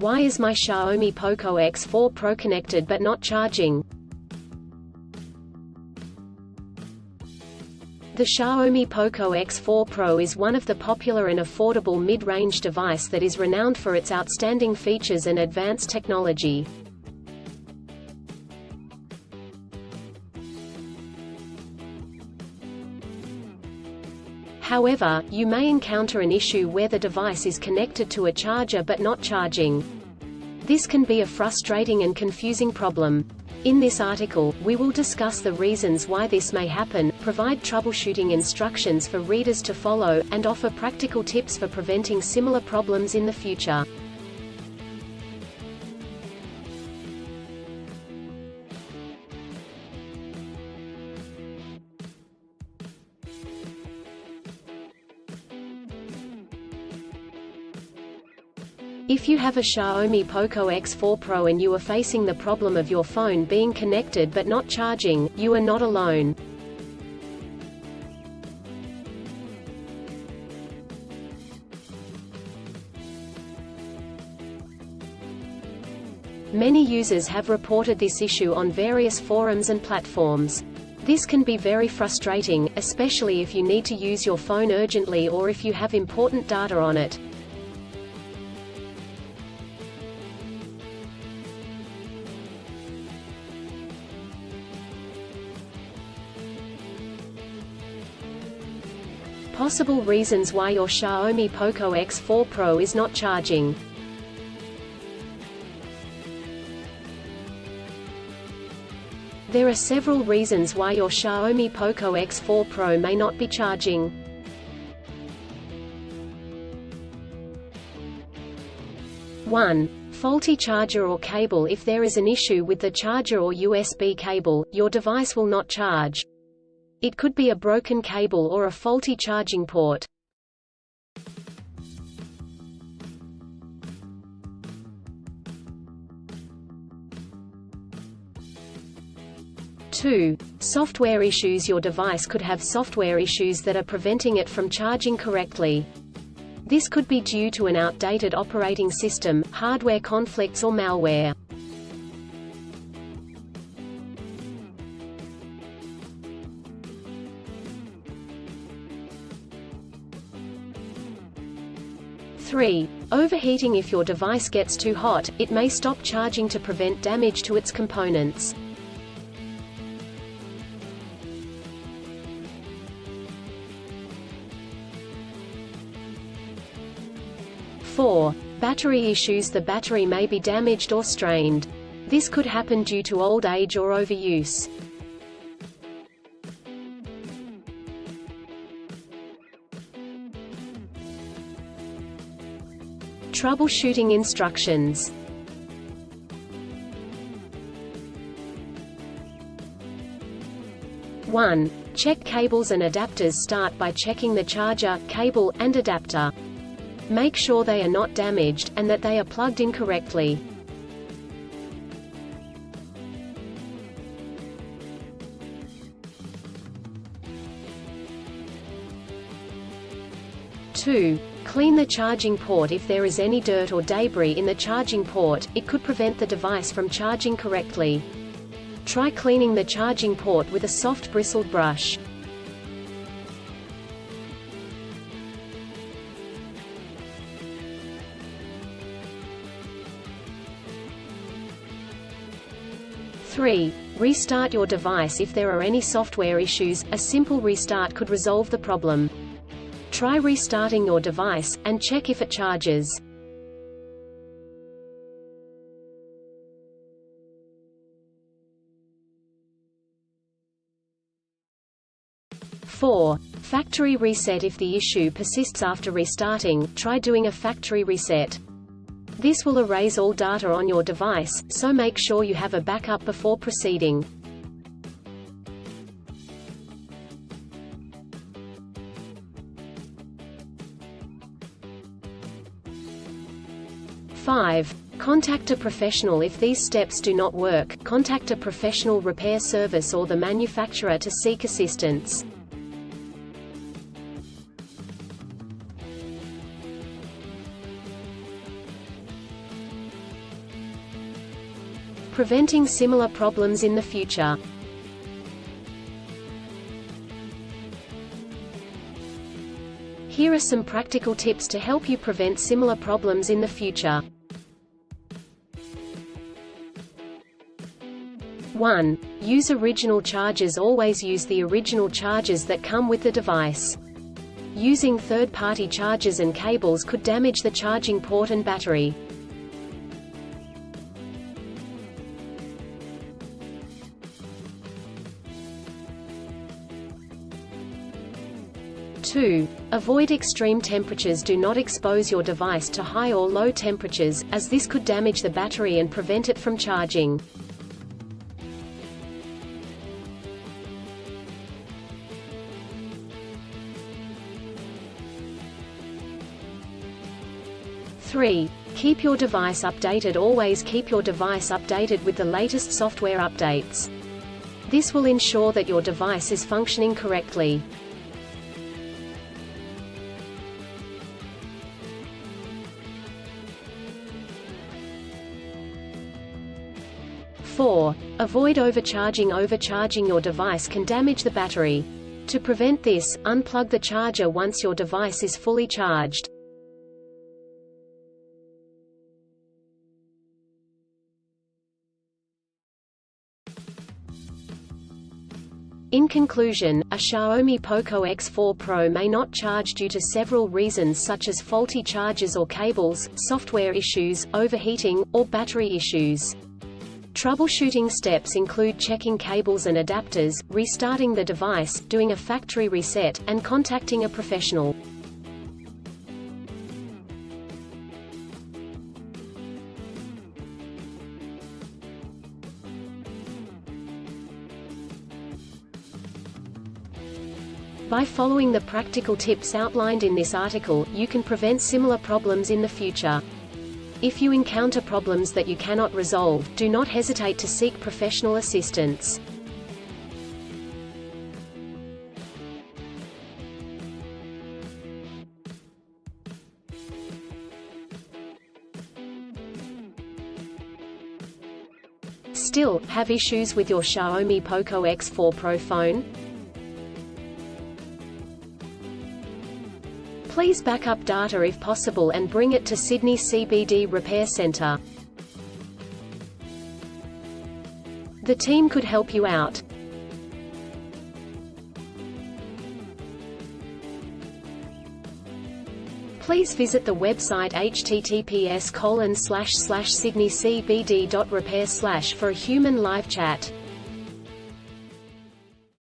Why is my Xiaomi Poco X4 Pro connected but not charging? The Xiaomi Poco X4 Pro is one of the popular and affordable mid-range device that is renowned for its outstanding features and advanced technology. However, you may encounter an issue where the device is connected to a charger but not charging. This can be a frustrating and confusing problem. In this article, we will discuss the reasons why this may happen, provide troubleshooting instructions for readers to follow, and offer practical tips for preventing similar problems in the future. If you have a Xiaomi Poco X4 Pro and you are facing the problem of your phone being connected but not charging, you are not alone. Many users have reported this issue on various forums and platforms. This can be very frustrating, especially if you need to use your phone urgently or if you have important data on it. Possible reasons why your Xiaomi Poco X4 Pro is not charging. There are several reasons why your Xiaomi Poco X4 Pro may not be charging. 1. Faulty charger or cable. If there is an issue with the charger or USB cable, your device will not charge. It could be a broken cable or a faulty charging port. 2. Software issues. Your device could have software issues that are preventing it from charging correctly. This could be due to an outdated operating system, hardware conflicts or malware. 3. Overheating. If your device gets too hot, it may stop charging to prevent damage to its components. 4. Battery issues. The battery may be damaged or strained. This could happen due to old age or overuse. Troubleshooting instructions. 1. Check cables and adapters. Start by checking the charger, cable, and adapter. Make sure they are not damaged, and that they are plugged in correctly. 2. Clean the charging port. If there is any dirt or debris in the charging port, it could prevent the device from charging correctly. Try cleaning the charging port with a soft bristled brush. 3. Restart your device. If there are any software issues, a simple restart could resolve the problem. Try restarting your device, and check if it charges. 4. Factory reset. If the issue persists after restarting, try doing a factory reset. This will erase all data on your device, so make sure you have a backup before proceeding. 5. Contact a professional. If these steps do not work, contact a professional repair service or the manufacturer to seek assistance. preventing similar problems in the future. Here are some practical tips to help you prevent similar problems in the future. 1. Use original chargers. Always use the original chargers that come with the device. Using third-party chargers and cables could damage the charging port and battery. 2. Avoid extreme temperatures. Do not expose your device to high or low temperatures, as this could damage the battery and prevent it from charging. Three. Keep your device updated. Always keep your device updated with the latest software updates. This will ensure that your device is functioning correctly. 4. Avoid overcharging. Overcharging your device can damage the battery. To prevent this, unplug the charger once your device is fully charged. In conclusion, a Xiaomi Poco X4 Pro may not charge due to several reasons such as faulty chargers or cables, software issues, overheating, or battery issues. Troubleshooting steps include checking cables and adapters, restarting the device, doing a factory reset, and contacting a professional. By following the practical tips outlined in this article, you can prevent similar problems in the future. If you encounter problems that you cannot resolve, do not hesitate to seek professional assistance. Still, have issues with your Xiaomi Poco X4 Pro phone? Please back up data if possible and bring it to Sydney CBD Repair Centre. The team could help you out. Please visit the website https://sydneycbd.repair/ for a human live chat.